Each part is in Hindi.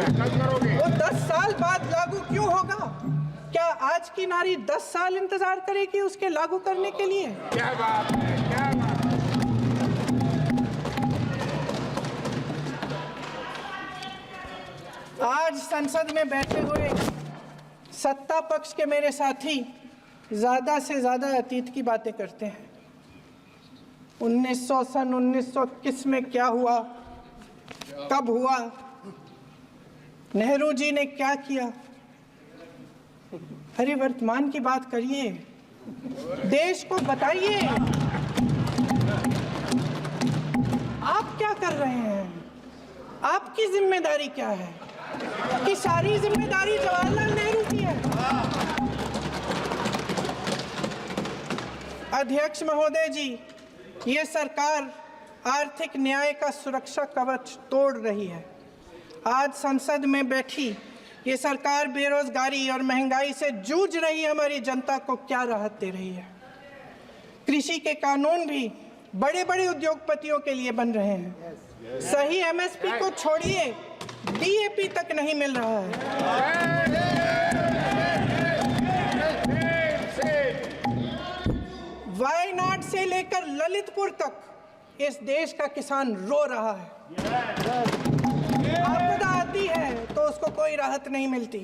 वो 10 साल बाद लागू क्यों होगा? क्या आज की नारी 10 साल इंतजार करेगी उसके लागू करने के लिए? क्या बात है, क्या बात है। आज संसद में बैठे हुए सत्ता पक्ष के मेरे साथी ज्यादा से ज्यादा अतीत की बातें करते हैं। 1921 में क्या हुआ, कब हुआ, नेहरू जी ने क्या किया। अरे वर्तमान की बात करिए, देश को बताइए आप क्या कर रहे हैं, आपकी जिम्मेदारी क्या है? कि सारी जिम्मेदारी जवाहरलाल नेहरू की है। अध्यक्ष महोदय जी, ये सरकार आर्थिक न्याय का सुरक्षा कवच तोड़ रही है। आज संसद में बैठी ये सरकार बेरोजगारी और महंगाई से जूझ रही हमारी जनता को क्या राहत दे रही है? कृषि के कानून भी बड़े बड़े उद्योगपतियों के लिए बन रहे हैं। सही एमएसपी को छोड़िए, डीएपी तक नहीं मिल रहा है। वायनाड से लेकर ललितपुर तक इस देश का किसान रो रहा है। आपदा आती है तो उसको कोई राहत नहीं मिलती।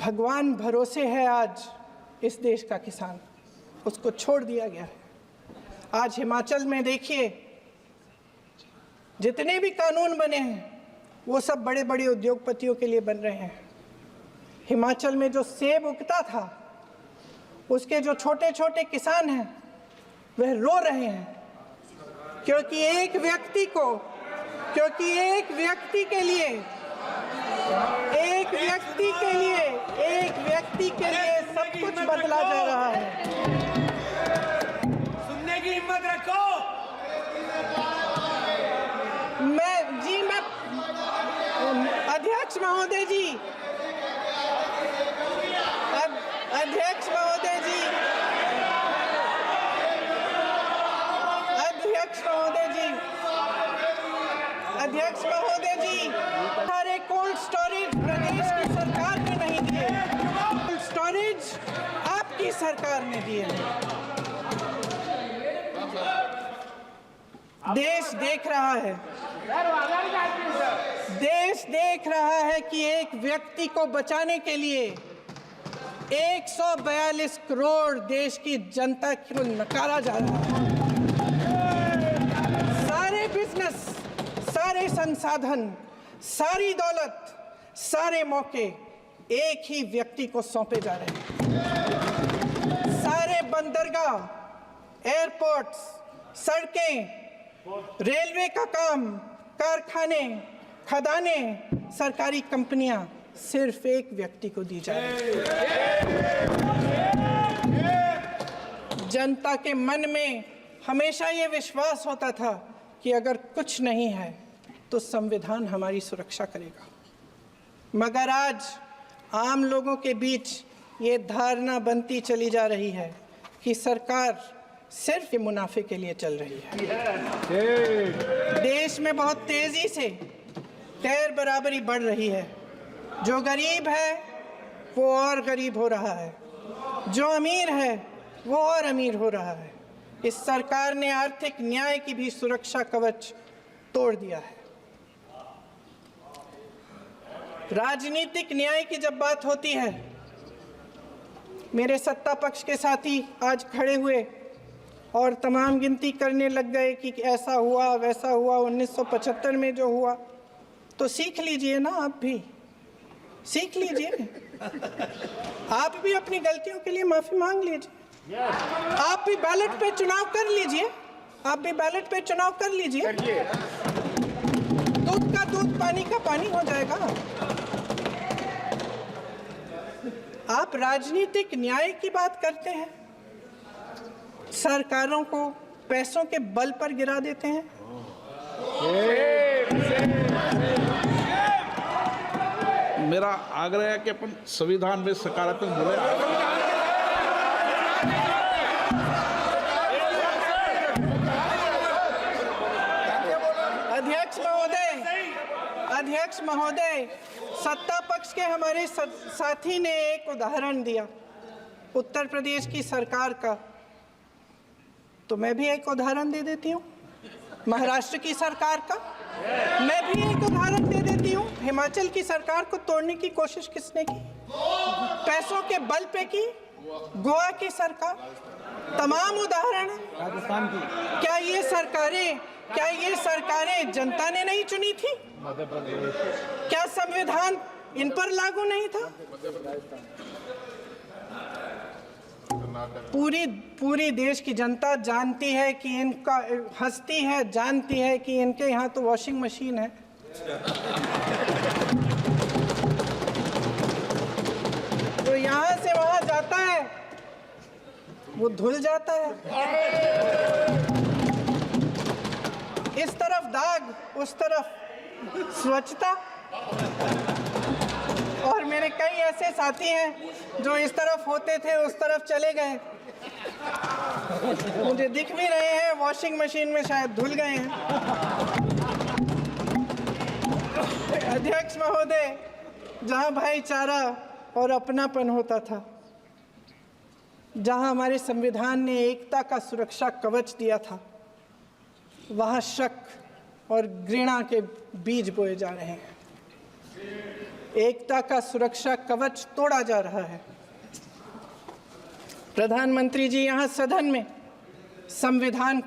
भगवान भरोसे है आज इस देश का किसान, उसको छोड़ दिया गया है। आज हिमाचल में देखिए, जितने भी कानून बने हैं वो सब बड़े बड़े उद्योगपतियों के लिए बन रहे हैं। हिमाचल में जो सेब उगता था, उसके जो छोटे छोटे किसान हैं वह रो रहे हैं, क्योंकि एक व्यक्ति के लिए सब कुछ बदला जा रहा है। सुनने की हिम्मत रखो। अध्यक्ष महोदय जी, अध्यक्ष महोदय जी, सारे कोल्ड स्टोरेज प्रदेश की सरकार ने नहीं दिए, कोल्ड स्टोरेज आपकी सरकार ने दिए हैं। देश देख रहा है कि एक व्यक्ति को बचाने के लिए 142 करोड़ देश की जनता को नकारा जा रहा है। सारे बिजनेस, सारे संसाधन, सारी दौलत, सारे मौके एक ही व्यक्ति को सौंपे जा रहे हैं। सारे बंदरगाह, एयरपोर्ट्स, सड़कें, रेलवे का काम, कारखाने, खदानें, सरकारी कंपनियां सिर्फ एक व्यक्ति को दी जा रही है। जनता के मन में हमेशा ये विश्वास होता था कि अगर कुछ नहीं है तो संविधान हमारी सुरक्षा करेगा, मगर आज आम लोगों के बीच ये धारणा बनती चली जा रही है कि सरकार सिर्फ मुनाफे के लिए चल रही है। देश में बहुत तेजी से गैर बराबरी बढ़ रही है। जो गरीब है वो और गरीब हो रहा है, जो अमीर है वो और अमीर हो रहा है। इस सरकार ने आर्थिक न्याय की भी सुरक्षा कवच तोड़ दिया है। राजनीतिक न्याय की जब बात होती है, मेरे सत्ता पक्ष के साथी आज खड़े हुए और तमाम गिनती करने लग गए कि ऐसा हुआ वैसा हुआ, 1975 में जो हुआ। तो सीख लीजिए ना, आप भी सीख लीजिए, आप भी अपनी गलतियों के लिए माफी मांग लीजिए। आप भी बैलेट पे चुनाव कर लीजिए, दूध का दूध, पानी का पानी हो जाएगा। आप राजनीतिक न्याय की बात करते हैं, सरकारों को पैसों के बल पर गिरा देते हैं। मेरा आग्रह है कि अपन संविधान में सकारात्मक बोले। अध्यक्ष महोदय, अध्यक्ष महोदय, सत्ता पक्ष के हमारे साथी ने एक उदाहरण दिया उत्तर प्रदेश की सरकार का, तो मैं भी एक उदाहरण दे देती हूँ महाराष्ट्र की सरकार का। मैं भी एक उदाहरण दे देती हूँ हिमाचल की सरकार को तोड़ने की कोशिश किसने की, पैसों के बल पे की, गोवा की सरकार। तमाम उदाहरण राजस्थान की, क्या ये सरकारें जनता ने नहीं चुनी थी? क्या संविधान इन पर लागू नहीं था? पूरी देश की जनता जानती है कि इनका हंसती है, जानती है कि इनके यहाँ तो वॉशिंग मशीन है। तो यहाँ से वहाँ जाता है, वो धुल जाता है। इस तरफ दाग, उस तरफ स्वच्छता। और मेरे कई ऐसे साथी हैं जो इस तरफ होते थे उस तरफ चले गए, मुझे दिख भी रहे हैं, वॉशिंग मशीन में शायद धुल गए हैं। अध्यक्ष महोदय, जहां भाईचारा और अपनापन होता था, जहां हमारे संविधान ने एकता का सुरक्षा कवच दिया था, वहां शक और घृणा के बीज बोए जा रहे हैं। एकता का सुरक्षा कवच तोड़ा जा रहा है। प्रधानमंत्री जी यहाँ सदन में संविधान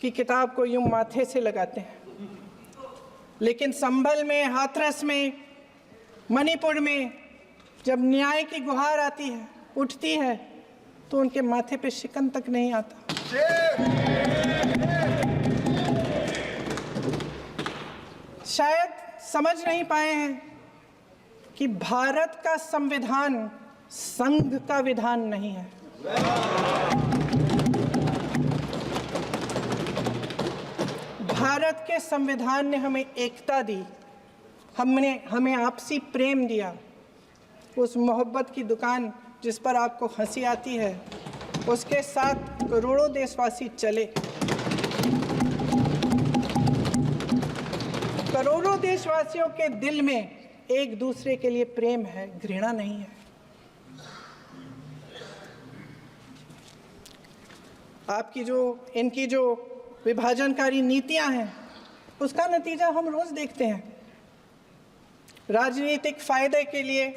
की किताब को यूं माथे से लगाते हैं, लेकिन संभल में, हाथरस में, मणिपुर में जब न्याय की गुहार आती है, उठती है, तो उनके माथे पे शिकन तक नहीं आता। शायद समझ नहीं पाए हैं कि भारत का संविधान संघ का विधान नहीं है। भारत के संविधान ने हमें एकता दी, हमें आपसी प्रेम दिया। उस मोहब्बत की दुकान जिस पर आपको हंसी आती है, उसके साथ करोड़ों देशवासी चले। करोड़ों देशवासियों के दिल में एक दूसरे के लिए प्रेम है, घृणा नहीं है। इनकी जो विभाजनकारी नीतियां हैं, उसका नतीजा हम रोज देखते हैं। राजनीतिक फायदे के लिए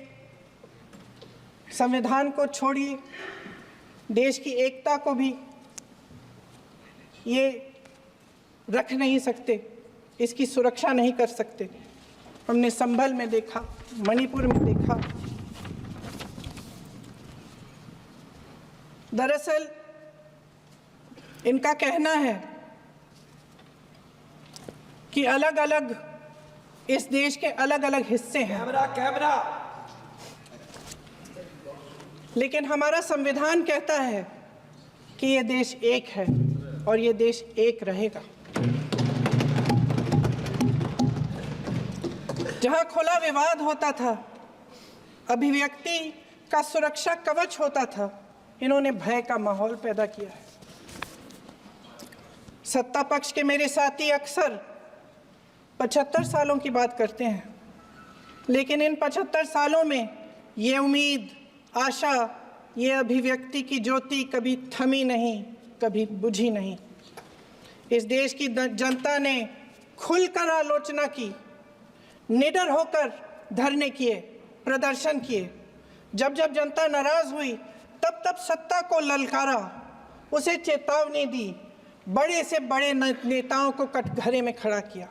संविधान को छोड़िए, देश की एकता को भी ये रख नहीं सकते, इसकी सुरक्षा नहीं कर सकते। हमने संभल में देखा, मणिपुर में देखा। दरअसल इनका कहना है कि अलग अलग इस देश के अलग अलग हिस्से हैं, लेकिन हमारा संविधान कहता है कि ये देश एक है और ये देश एक रहेगा। जहां खुला विवाद होता था, अभिव्यक्ति का सुरक्षा कवच होता था, इन्होंने भय का माहौल पैदा किया है। सत्ता पक्ष के मेरे साथी अक्सर 75 सालों की बात करते हैं, लेकिन इन 75 सालों में ये उम्मीद, आशा, ये अभिव्यक्ति की ज्योति कभी थमी नहीं, कभी बुझी नहीं। इस देश की जनता ने खुलकर आलोचना की, निडर होकर धरने किए, प्रदर्शन किए। जब जब जनता नाराज हुई, तब तब सत्ता को ललकारा, उसे चेतावनी दी, बड़े से बड़े नेताओं को कटघरे में खड़ा किया,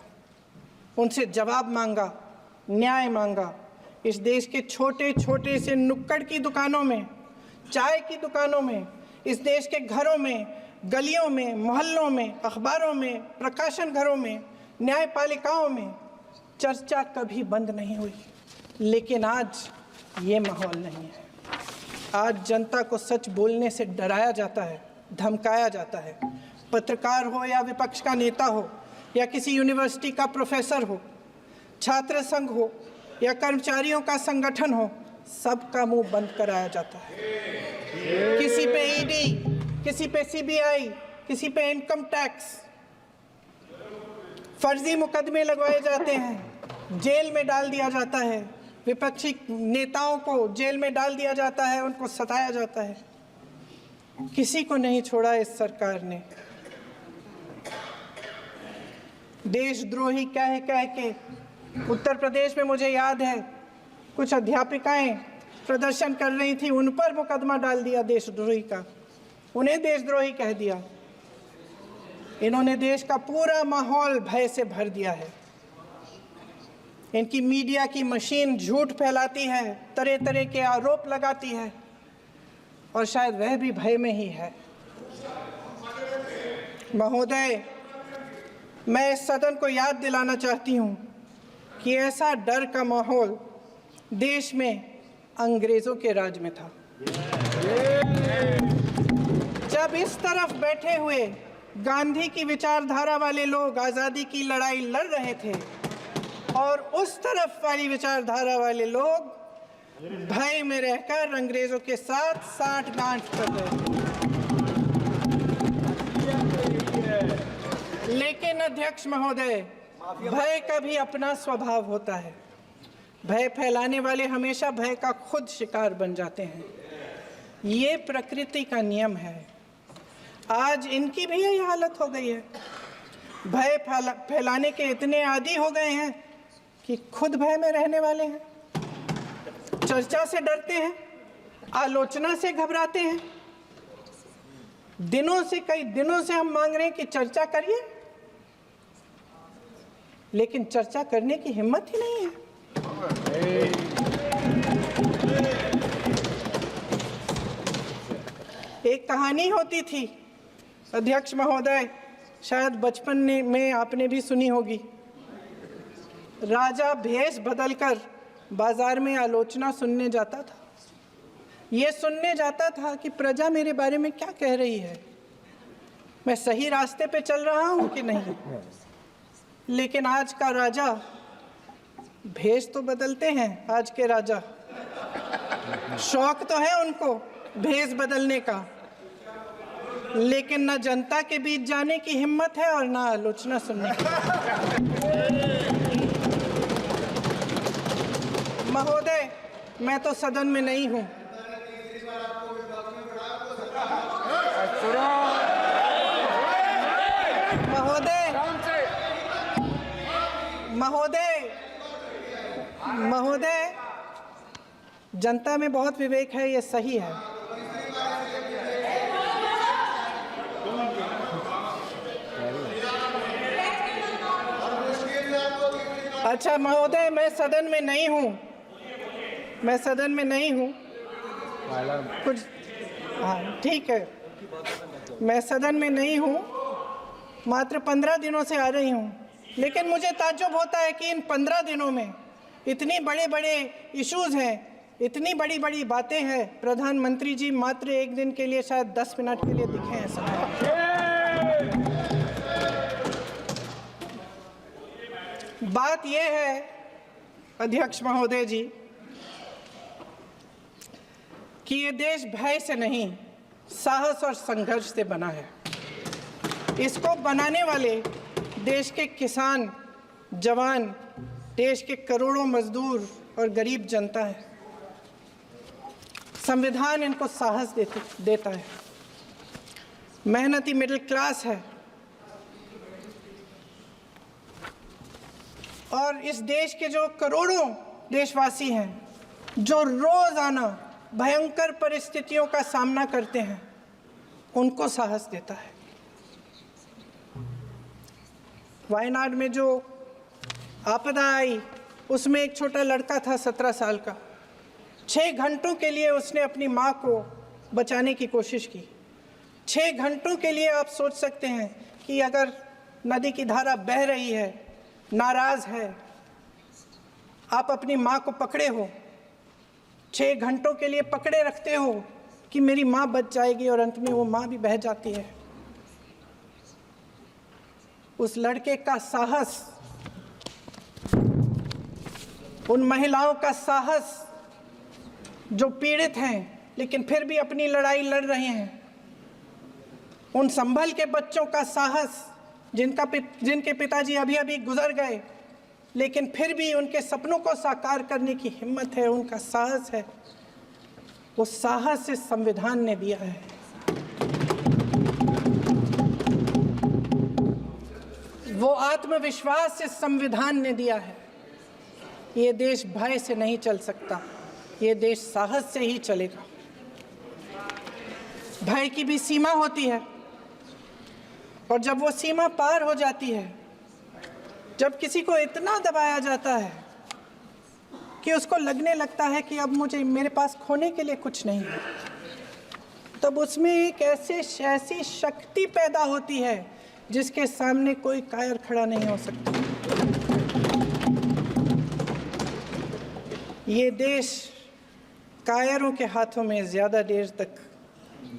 उनसे जवाब मांगा, न्याय मांगा। इस देश के छोटे छोटे से नुक्कड़ की दुकानों में, चाय की दुकानों में, इस देश के घरों में, गलियों में, मोहल्लों में, अखबारों में, प्रकाशन घरों में, न्यायपालिकाओं में चर्चा कभी बंद नहीं हुई। लेकिन आज ये माहौल नहीं है। आज जनता को सच बोलने से डराया जाता है, धमकाया जाता है। पत्रकार हो या विपक्ष का नेता हो या किसी यूनिवर्सिटी का प्रोफेसर हो, छात्र संघ हो या कर्मचारियों का संगठन हो, सबका मुंह बंद कराया जाता है। किसी पे ईडी, किसी पे सीबीआई, किसी पे इनकम टैक्स, फर्जी मुकदमे लगवाए जाते हैं, जेल में डाल दिया जाता है, विपक्षी नेताओं को जेल में डाल दिया जाता है, उनको सताया जाता है। किसी को नहीं छोड़ा इस सरकार ने। देशद्रोही कह के उत्तर प्रदेश में मुझे याद है कुछ अध्यापिकाएं प्रदर्शन कर रही थी, उन पर मुकदमा डाल दिया देशद्रोही का, उन्हें देशद्रोही कह दिया। इन्होंने देश का पूरा माहौल भय से भर दिया है। इनकी मीडिया की मशीन झूठ फैलाती है, तरह तरह के आरोप लगाती है, और शायद वह भी भय में ही है। महोदय, मैं इस सदन को याद दिलाना चाहती हूँ कि ऐसा डर का माहौल देश में अंग्रेजों के राज में था। जब इस तरफ बैठे हुए गांधी की विचारधारा वाले लोग आज़ादी की लड़ाई लड़ रहे थे और उस तरफ वाली विचारधारा वाले लोग भय में रहकर अंग्रेजों के साथ साठ-गांठ कर रहे थे। लेकिन अध्यक्ष महोदय, भय का भी अपना स्वभाव होता है। भय फैलाने वाले हमेशा भय का खुद शिकार बन जाते हैं। ये प्रकृति का नियम है। आज इनकी भी यही हालत हो गई है। भय फैलाने के इतने आदी हो गए हैं कि खुद भय में रहने वाले हैं। चर्चा से डरते हैं, आलोचना से घबराते हैं। कई दिनों से हम मांग रहे हैं कि चर्चा करिए, लेकिन चर्चा करने की हिम्मत ही नहीं है। एक कहानी होती थी अध्यक्ष महोदय, शायद बचपन में आपने भी सुनी होगी। राजा भेष बदलकर बाजार में आलोचना सुनने जाता था। ये सुनने जाता था कि प्रजा मेरे बारे में क्या कह रही है, मैं सही रास्ते पे चल रहा हूँ कि नहीं। लेकिन आज का राजा, भेष तो बदलते हैं आज के राजा, शौक तो है उनको भेष बदलने का, लेकिन न जनता के बीच जाने की हिम्मत है और ना आलोचना सुनने की। महोदय, मैं तो सदन में नहीं हूं। महोदय, जनता में बहुत विवेक है, ये सही है। अच्छा महोदय, मैं सदन में नहीं हूँ, कुछ हाँ ठीक है, मैं सदन में नहीं हूँ, मात्र 15 दिनों से आ रही हूँ। लेकिन मुझे ताज्जुब होता है कि इन 15 दिनों में इतनी बड़े इश्यूज हैं, इतनी बड़ी बातें हैं, प्रधानमंत्री जी मात्र एक दिन के लिए, शायद 10 मिनट के लिए दिखे हैं सदन। बात यह है अध्यक्ष महोदय जी कि ये देश भय से नहीं, साहस और संघर्ष से बना है। इसको बनाने वाले देश के किसान, जवान, देश के करोड़ों मजदूर और गरीब जनता है। संविधान इनको साहस देता है। मेहनती मिडिल क्लास है। और इस देश के जो करोड़ों देशवासी हैं, जो रोजाना भयंकर परिस्थितियों का सामना करते हैं, उनको साहस देता है। वायनाड में जो आपदा आई, उसमें एक छोटा लड़का था 17 साल का। 6 घंटों के लिए उसने अपनी माँ को बचाने की कोशिश की। 6 घंटों के लिए आप सोच सकते हैं कि अगर नदी की धारा बह रही है, नाराज है, आप अपनी माँ को पकड़े हो, 6 घंटों के लिए पकड़े रखते हो कि मेरी माँ बच जाएगी, और अंत में वो माँ भी बह जाती है। उस लड़के का साहस, उन महिलाओं का साहस जो पीड़ित हैं लेकिन फिर भी अपनी लड़ाई लड़ रहे हैं, उन संभल के बच्चों का साहस जिनके पिताजी अभी अभी गुजर गए, लेकिन फिर भी उनके सपनों को साकार करने की हिम्मत है, उनका साहस है। वो साहस इस संविधान ने दिया है। वो आत्मविश्वास इस संविधान ने दिया है। ये देश भय से नहीं चल सकता, ये देश साहस से ही चलेगा। भय की भी सीमा होती है, और जब वो सीमा पार हो जाती है, जब किसी को इतना दबाया जाता है कि उसको लगने लगता है कि अब मेरे पास खोने के लिए कुछ नहीं है, तब उसमें एक ऐसी शक्ति पैदा होती है जिसके सामने कोई कायर खड़ा नहीं हो सकता। ये देश कायरों के हाथों में ज़्यादा देर तक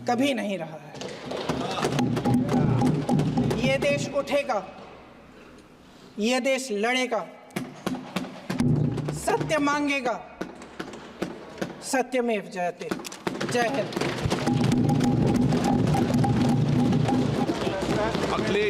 कभी नहीं रहा है। ये देश उठेगा, ये देश लड़ेगा, सत्य मांगेगा, सत्यमेव जयते। जय हिंद। अगले